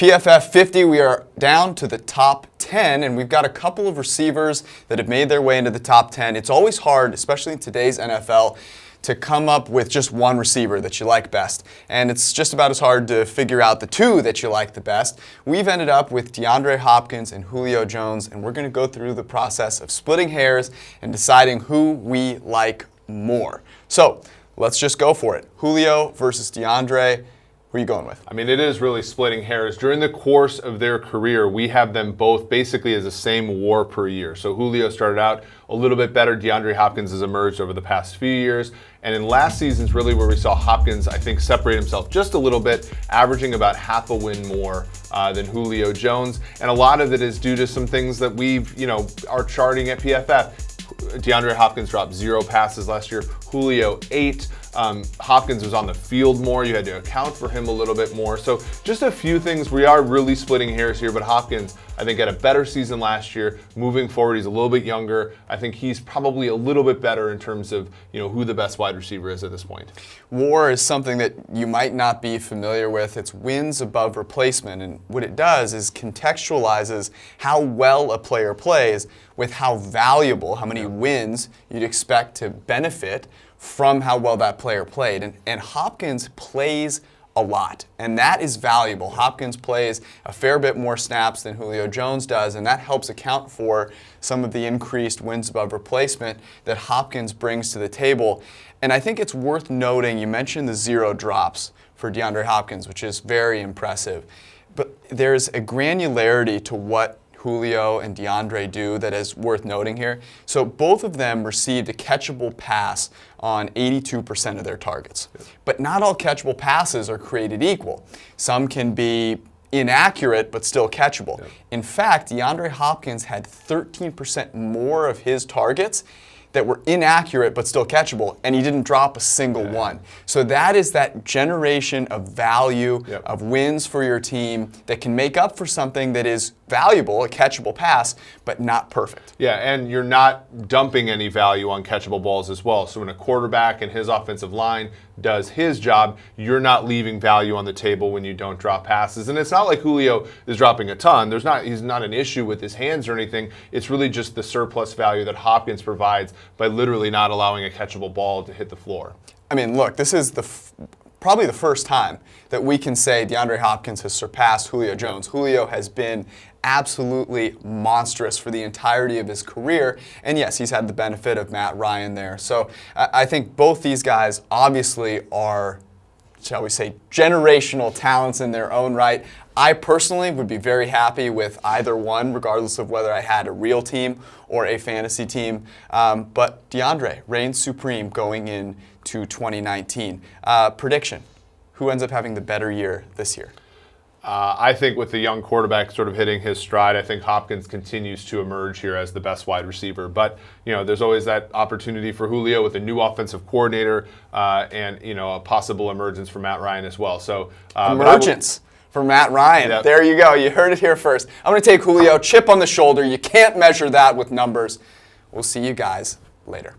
PFF50, we are down to the top 10, and we've got a couple of receivers that have made their way into the top 10. It's always hard, especially in today's NFL, to come up with just one receiver that you like best. And it's just about as hard to figure out the two that you like the best. We've ended up with DeAndre Hopkins and Julio Jones, and we're going to go through the process of splitting hairs and deciding who we like more. So let's just go for it. Julio versus DeAndre. Who are you going with? I mean, it is really splitting hairs. During the course of their career, we have them both basically as the same WAR per year. So Julio started out a little bit better. DeAndre Hopkins has emerged over the past few years. And in last season's really where we saw Hopkins, I think, separate himself just a little bit, averaging about half a win more than Julio Jones. And a lot of it is due to some things that are charting at PFF. DeAndre Hopkins dropped 0 passes last year. Julio 8. Hopkins was on the field more. You had to account for him a little bit more. So just a few things. We are really splitting hairs here, but Hopkins, I think, had a better season last year. Moving forward, he's a little bit younger. I think he's probably a little bit better in terms of who the best wide receiver is at this point. WAR is something that you might not be familiar with. It's wins above replacement, and what it does is contextualizes how well a player plays with how valuable, how many wins you'd expect to benefit from how well that player played. And Hopkins plays a lot, and that is valuable. Hopkins plays a fair bit more snaps than Julio Jones does, and that helps account for some of the increased wins above replacement that Hopkins brings to the table. And I think it's worth noting, you mentioned the 0 drops for DeAndre Hopkins, which is very impressive. But there's a granularity to what Julio and DeAndre do that is worth noting here. So both of them received a catchable pass on 82% of their targets. But not all catchable passes are created equal. Some can be inaccurate but still catchable. In fact, DeAndre Hopkins had 13% more of his targets that were inaccurate but still catchable, and he didn't drop a single one. So that is that generation of value, of wins for your team that can make up for something that is valuable, a catchable pass, but not perfect. Yeah, and you're not dumping any value on catchable balls as well. So when a quarterback and his offensive line does his job, you're not leaving value on the table when you don't drop passes. And it's not like Julio is dropping a ton. He's not an issue with his hands or anything. It's really just the surplus value that Hopkins provides by literally not allowing a catchable ball to hit the floor. I mean, look, this is probably the first time that we can say DeAndre Hopkins has surpassed Julio Jones. Julio has been absolutely monstrous for the entirety of his career, and yes, he's had the benefit of Matt Ryan there. So I think both these guys obviously are, shall we say, generational talents in their own right. I personally would be very happy with either one, regardless of whether I had a real team or a fantasy team. But DeAndre reigns supreme going into 2019. Prediction, who ends up having the better year this year? I think with the young quarterback sort of hitting his stride, I think Hopkins continues to emerge here as the best wide receiver. But, there's always that opportunity for Julio with a new offensive coordinator and, a possible emergence for Matt Ryan as well. So emergence for Matt Ryan. Yep. There you go. You heard it here first. I'm going to take Julio, chip on the shoulder. You can't measure that with numbers. We'll see you guys later.